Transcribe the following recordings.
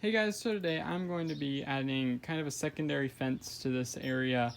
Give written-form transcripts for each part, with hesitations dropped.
Hey guys, so today I'm going to be adding kind of a secondary fence to this area,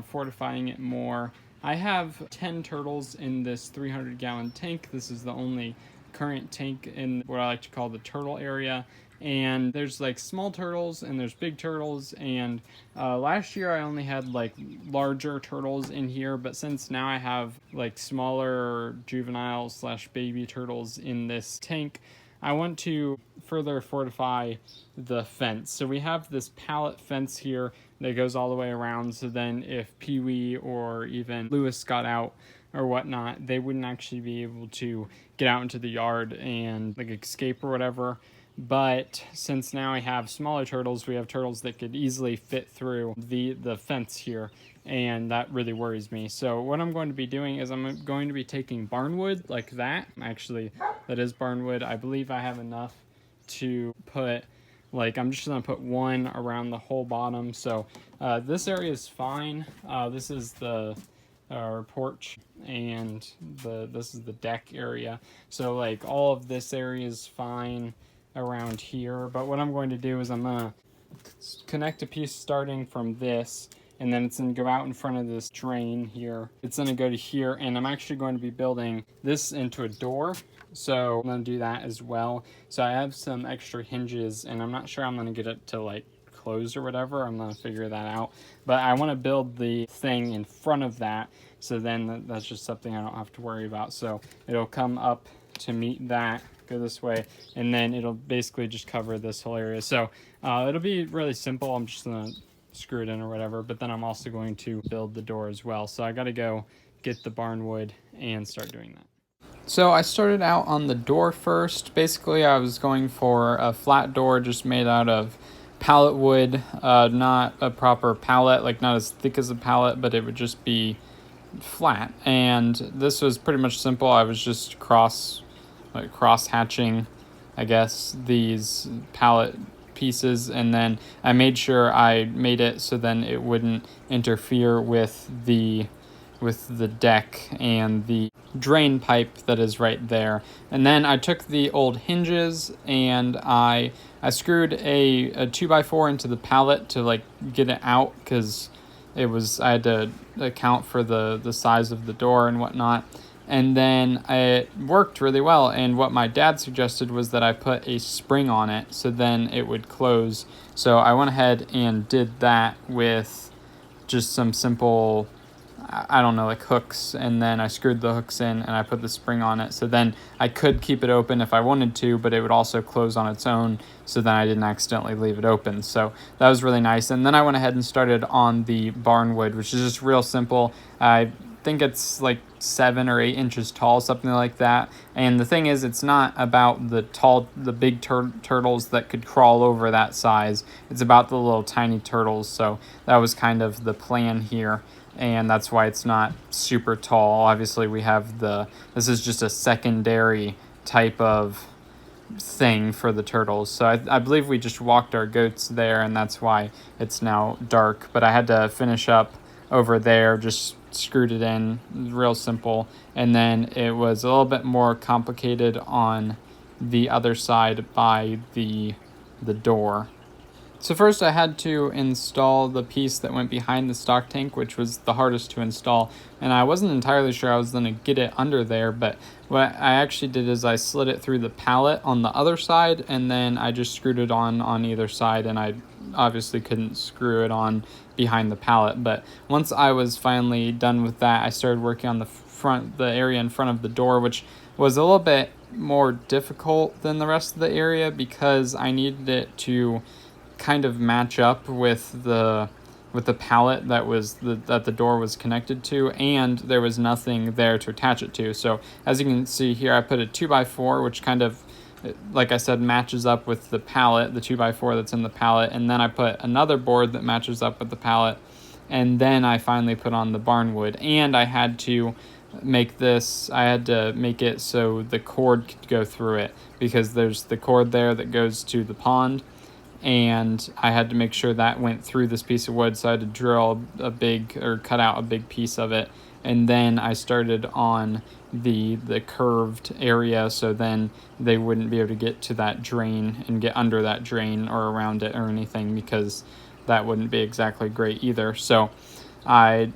fortifying it more. I have 10 turtles in this 300-gallon tank. This is the only current tank in what I like to call the turtle area. And there's like small turtles and there's big turtles, and last year I only had like larger turtles in here, but since now I have like smaller juvenile slash baby turtles in this tank, I want to further fortify the fence. So we have this pallet fence here that goes all the way around, so then if Pee-wee or even Lewis got out or whatnot, they wouldn't actually be able to get out into the yard and like escape or whatever. But since now I have smaller turtles, we have turtles that could easily fit through the fence here, and that really worries me. So what I'm going to be doing is I'm going to be taking barnwood like that. Actually, that is barnwood. I believe I have enough to put, like, I'm just gonna put one around the whole bottom. So this area is fine. This is the porch, and this is the deck area. So like all of this area is fine around here, but what I'm going to do is I'm gonna connect a piece starting from this, and then it's gonna go out in front of this drain here. It's gonna go to here, and I'm actually going to be building this into a door, so I'm gonna do that as well. So I have some extra hinges, and I'm not sure I'm gonna get it to like close or whatever. I'm gonna figure that out, but I want to build the thing in front of that, so then that's just something I don't have to worry about. So it'll come up to meet that, go this way, and then it'll basically just cover this whole area. So it'll be really simple. I'm just gonna screw it in or whatever, but then I'm also going to build the door as well. So I gotta go get the barnwood and start doing that. So I started out on the door first. Basically I was going for a flat door just made out of pallet wood, not a proper pallet, like not as thick as a pallet, but it would just be flat. And this was pretty much simple. I was just cross hatching, I guess, these pallet pieces, and then I made sure I made it so then it wouldn't interfere with the deck and the drain pipe that is right there. And then I took the old hinges and I screwed a 2x4 into the pallet to like get it out, because I had to account for the size of the door and whatnot. And then it worked really well, and what my dad suggested was that I put a spring on it so then it would close. So I went ahead and did that with just some simple, I don't know, like hooks, and then I screwed the hooks in and I put the spring on it, so then I could keep it open if I wanted to, but it would also close on its own, so then I didn't accidentally leave it open. So that was really nice. And then I went ahead and started on the barnwood, which is just real simple. I think it's like 7 or 8 inches tall, something like that. And the thing is, it's not about the big turtles that could crawl over that size. It's about the little tiny turtles. So that was kind of the plan here, and that's why it's not super tall. Obviously we have this is just a secondary type of thing for the turtles. So I believe we just walked our goats there, and that's why it's now dark. But I had to finish up over there, just screwed it in, real simple. And then it was a little bit more complicated on the other side by the door. So first I had to install the piece that went behind the stock tank, which was the hardest to install, and I wasn't entirely sure I was going to get it under there, but what I actually did is I slid it through the pallet on the other side, and then I just screwed it on either side, and I obviously couldn't screw it on behind the pallet. But once I was finally done with that, I started working on the area in front of the door, which was a little bit more difficult than the rest of the area because I needed it to kind of match up with the pallet that the door was connected to, and there was nothing there to attach it to. So as you can see here, I put a 2x4, which kind of, like I said, matches up with the pallet, the 2x4 that's in the pallet, and then I put another board that matches up with the pallet, and then I finally put on the barnwood. And I had to make it so the cord could go through it, because there's the cord there that goes to the pond, and I had to make sure that went through this piece of wood, so I had to cut out a big piece of it and then I started on the curved area, so then they wouldn't be able to get to that drain and get under that drain or around it or anything, because that wouldn't be exactly great either. So I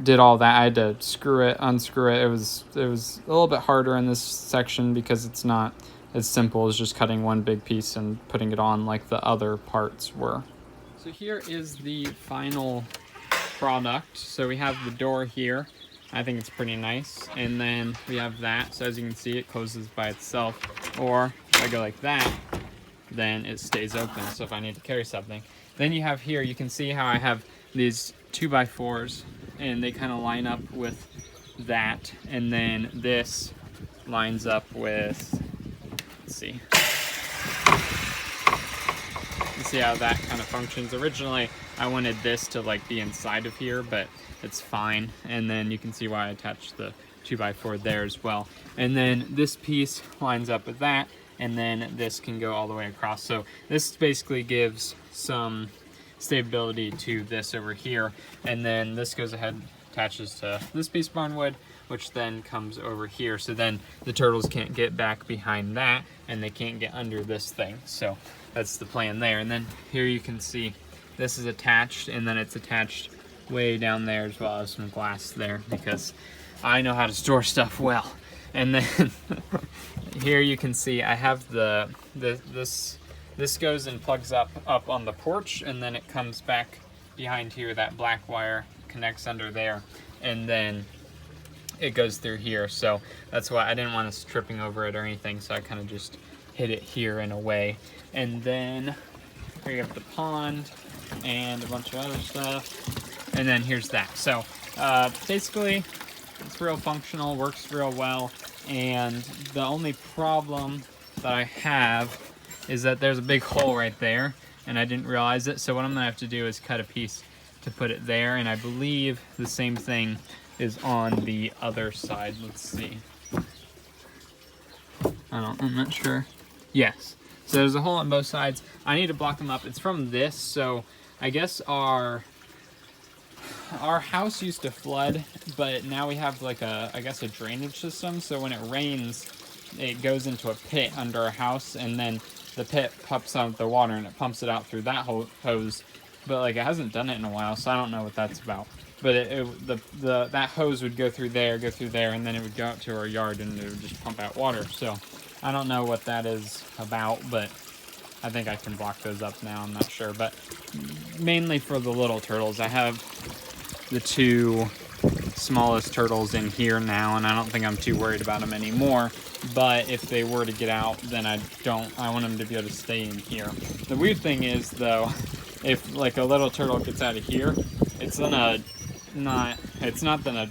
did all that. I had to screw it, unscrew it. It was a little bit harder in this section because it's not as simple as just cutting one big piece and putting it on like the other parts were. So here is the final product. So we have the door here. I think it's pretty nice. And then we have that. So as you can see, it closes by itself. Or if I go like that, then it stays open. So if I need to carry something. Then you have here, you can see how I have these 2x4s, and they kind of line up with that. And then this lines up with, let's see. You see how that kind of functions. Originally, I wanted this to like be inside of here, but it's fine. And then you can see why I attached the 2x4 there as well. And then this piece lines up with that, and then this can go all the way across. So this basically gives some stability to this over here. And then this goes ahead, attaches to this piece of barnwood, which then comes over here. So then the turtles can't get back behind that, and they can't get under this thing. So that's the plan there. And then here you can see this is attached, and then it's attached way down there as well as some glass there, because I know how to store stuff well. And then here you can see I have this goes and plugs up on the porch, and then it comes back behind here. That black wire connects under there, and then it goes through here. So that's why I didn't want us tripping over it or anything, so I kind of just hit it here in a way. And then here you have the pond and a bunch of other stuff, and then here's that. So basically it's real functional, works real well. And the only problem that I have is that there's a big hole right there, and I didn't realize it. So what I'm gonna have to do is cut a piece to put it there, and I believe the same thing is on the other side. Let's see. I'm not sure. Yes. So there's a hole on both sides. I need to block them up. It's from this, so I guess our house used to flood, but now we have like I guess a drainage system. So when it rains, it goes into a pit under our house, and then the pit pumps out the water, and it pumps it out through that hose. But like, it hasn't done it in a while, so I don't know what that's about. But that hose would go through there, and then it would go out to our yard, and it would just pump out water. So I don't know what that is about, but I think I can block those up now. I'm not sure, but mainly for the little turtles. I have the two smallest turtles in here now, and I don't think I'm too worried about them anymore. But if they were to get out, then I want them to be able to stay in here. The weird thing is, though, if like a little turtle gets out of here, it's not gonna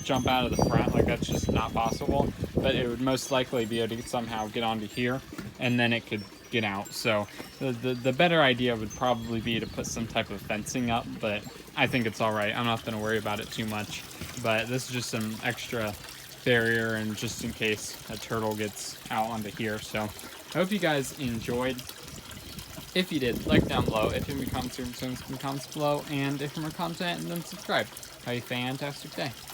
jump out of the front. Like, that's just not possible. But it would most likely be able to somehow get onto here, and then it could get out. So the better idea would probably be to put some type of fencing up, but I think it's all right. I'm not going to worry about it too much. But this is just some extra barrier, and just in case a turtle gets out onto here. So I hope you guys enjoyed. If you did, like down below. If you have any comments below, and if you're more content, then subscribe. Have a fantastic day.